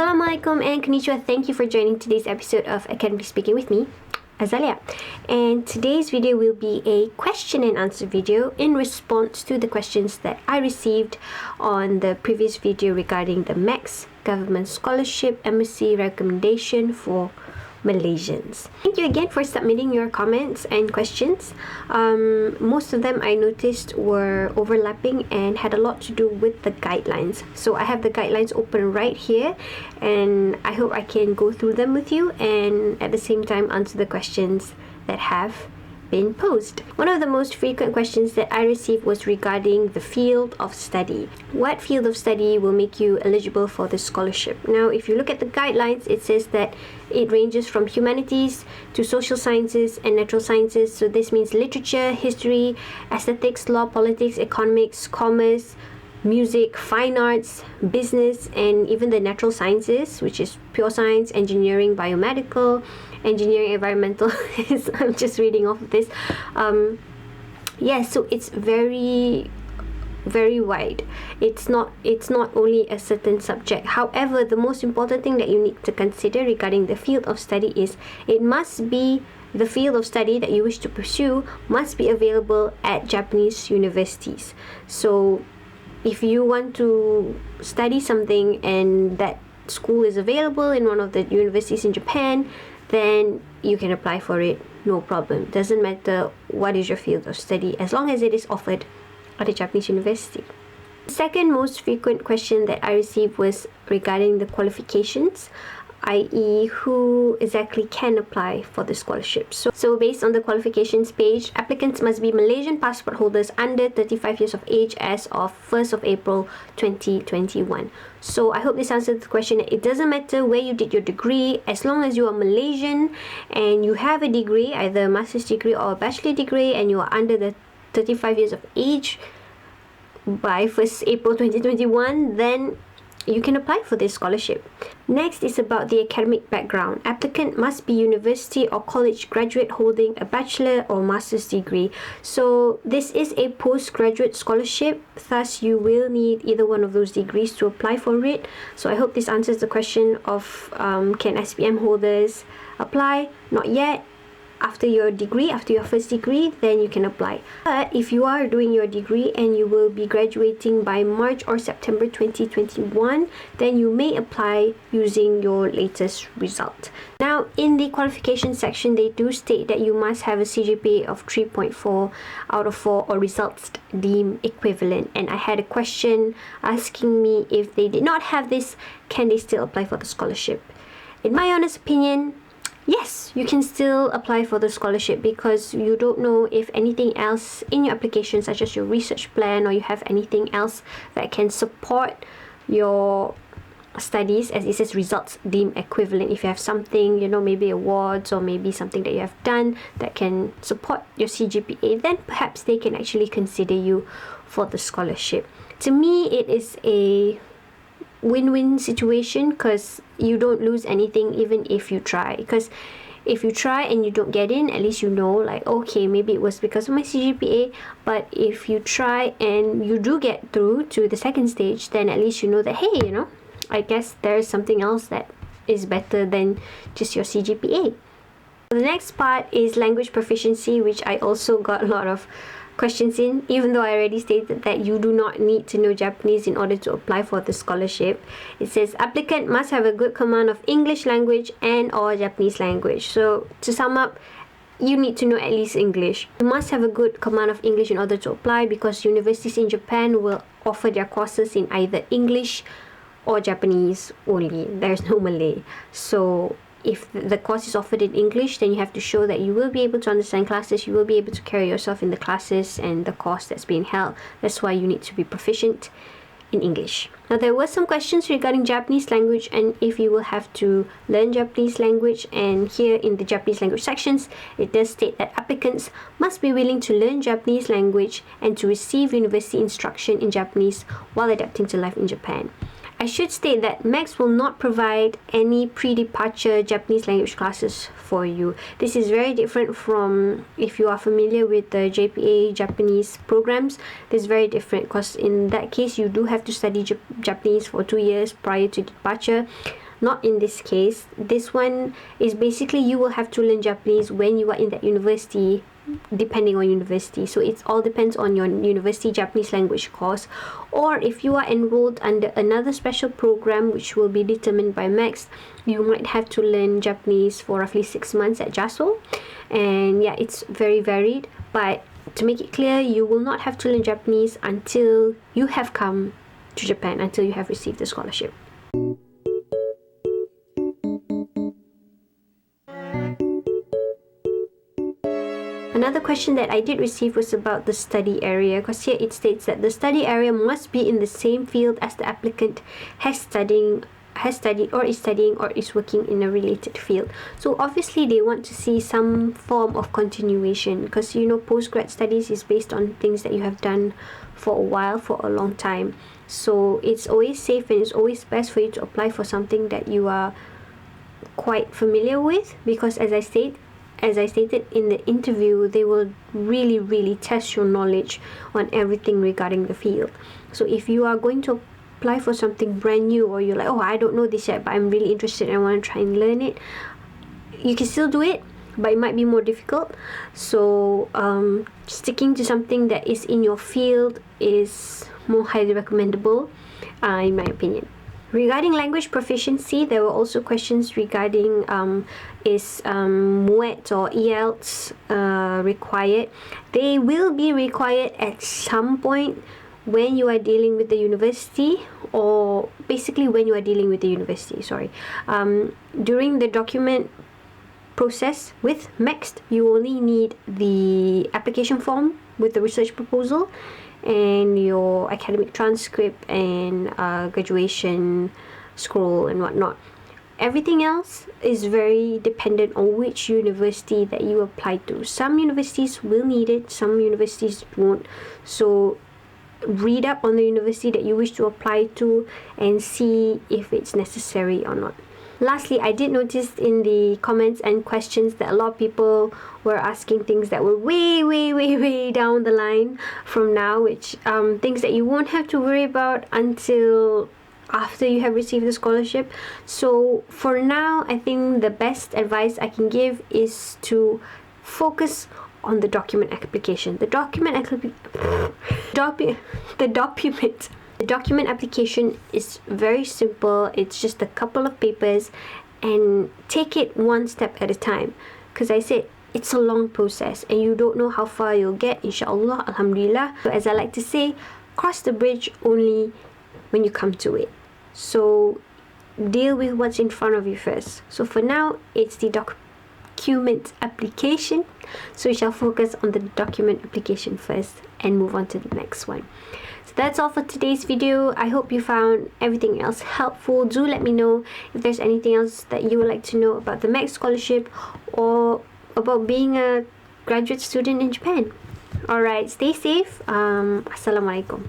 Assalamualaikum and konnichiwa. Thank you for joining today's episode of Academic Speaking with me, Azalia. And today's video will be a question and answer video in response to the questions that I received on the previous video regarding the MEXT Government Scholarship Embassy Recommendation for Malaysians. Thank you again for submitting your comments and questions. Most of them I noticed were overlapping and had a lot to do with the guidelines. So I have the guidelines open right here, and I hope I can go through them with you and at the same time answer the questions that have been posed. One of the most frequent questions that I received was regarding the field of study. What field of study will make you eligible for the scholarship? Now, if you look at the guidelines, it says that it ranges from humanities to social sciences and natural sciences. So this means literature, history, aesthetics, law, politics, economics, commerce, music, fine arts, business, and even the natural sciences, which is pure science, engineering, biomedical, engineering, environmental. I'm just reading off of this. So it's very wide. It's not only a certain subject. However, the most important thing that you need to consider regarding the field of study is it must be the field of study that you wish to pursue must be available at Japanese universities. So if you want to study something and that school is available in one of the universities in Japan, then you can apply for it, no problem. Doesn't matter what is your field of study as long as it is offered at a Japanese university. The second most frequent question that I received was regarding the qualifications, i.e. who exactly can apply for the scholarship. So based on the qualifications page, applicants must be Malaysian passport holders under 35 years of age as of 1st of April 2021. So I hope this answers the question. It doesn't matter where you did your degree, as long as you are Malaysian and you have a degree, either a master's degree or a bachelor degree, and you are under the 35 years of age by 1st April 2021, then you can apply for this scholarship. Next is about the academic background. Applicant must be university or college graduate holding a bachelor or master's degree. So this is a postgraduate scholarship, thus you will need either one of those degrees to apply for it. So I hope this answers the question of can SPM holders apply? Not yet. After your first degree, then you can apply. But if you are doing your degree and you will be graduating by March or September 2021, then you may apply using your latest result. Now, in the qualification section, they do state that you must have a CGPA of 3.4 out of 4 or results deemed equivalent. And I had a question asking me if they did not have this, can they still apply for the scholarship? In my honest opinion, yes, you can still apply for the scholarship because you don't know if anything else in your application, such as your research plan, or you have anything else that can support your studies, as it says results deemed equivalent. If you have something, maybe awards or maybe something that you have done that can support your CGPA, then perhaps they can actually consider you for the scholarship. To me, it is a win-win situation because you don't lose anything even if you try. Because if you try and you don't get in, at least okay, maybe it was because of my CGPA. But if you try and you do get through to the second stage, then at least you know that, hey, I guess there's something else that is better than just your CGPA. The next part is language proficiency, which I also got a lot of questions in, even though I already stated that you do not need to know Japanese in order to apply for the scholarship. It says applicant must have a good command of English language and or Japanese language. So to sum up, you need to know at least English. You must have a good command of English in order to apply because universities in Japan will offer their courses in either English or Japanese only. There's no Malay. So if the course is offered in English, then you have to show that you will be able to understand classes, you will be able to carry yourself in the classes and the course that's being held. That's why you need to be proficient in English. Now, there were some questions regarding Japanese language and if you will have to learn Japanese language, and here in the Japanese language sections, it does state that applicants must be willing to learn Japanese language and to receive university instruction in Japanese while adapting to life in Japan. I should state that MEXT will not provide any pre-departure Japanese language classes for you. This is very different from if you are familiar with the JPA Japanese programs. This is very different because in that case you do have to study Japanese for 2 years prior to departure. not in this case. This one is basically you will have to learn Japanese when you are in that university, depending on university. So it all depends on your university Japanese language course, or if you are enrolled under another special program which will be determined by MEXT, you might have to learn Japanese for roughly 6 months at JASO. And yeah, it's very varied, but to make it clear, you will not have to learn Japanese until you have come to Japan, until you have received the scholarship. Another question that I did receive was about the study area, because here it states that the study area must be in the same field as the applicant has studied or is studying or is working in a related field. So obviously they want to see some form of continuation, because you know postgrad studies is based on things that you have done for a while, for a long time. So it's always safe and it's always best for you to apply for something that you are quite familiar with, because as I stated in the interview, they will really test your knowledge on everything regarding the field. So if you are going to apply for something brand new, or you're like, oh, I don't know this yet, but I'm really interested and I want to try and learn it, you can still do it, but it might be more difficult. So sticking to something that is in your field is more highly recommendable, in my opinion. Regarding language proficiency, there were also questions regarding is MUET or IELTS required. They will be required at some point when you are dealing with the university, or basically when you are dealing with the university, during the document process with MEXT, you only need the application form with the research proposal and your academic transcript and graduation scroll and whatnot. Everything else is very dependent on which university that you apply to. Some universities will need it, some universities won't. So read up on the university that you wish to apply to and see if it's necessary or not. Lastly, I did notice in the comments and questions that a lot of people were asking things that were way down the line from now, which things that you won't have to worry about until after you have received the scholarship. So for now, I think the best advice I can give is to focus on the document application. The document application is very simple. It's just a couple of papers, and take it one step at a time, because I said it's a long process and you don't know how far you'll get. Inshallah, alhamdulillah. So as I like to say, cross the bridge only when you come to it. So deal with what's in front of you first. So for now, it's the document application. So we shall focus on the document application first and move on to the next one. So that's all for today's video. I hope you found everything else helpful. Do let me know if there's anything else that you would like to know about the MEXT scholarship or about being a graduate student in Japan. Alright, stay safe. Assalamualaikum.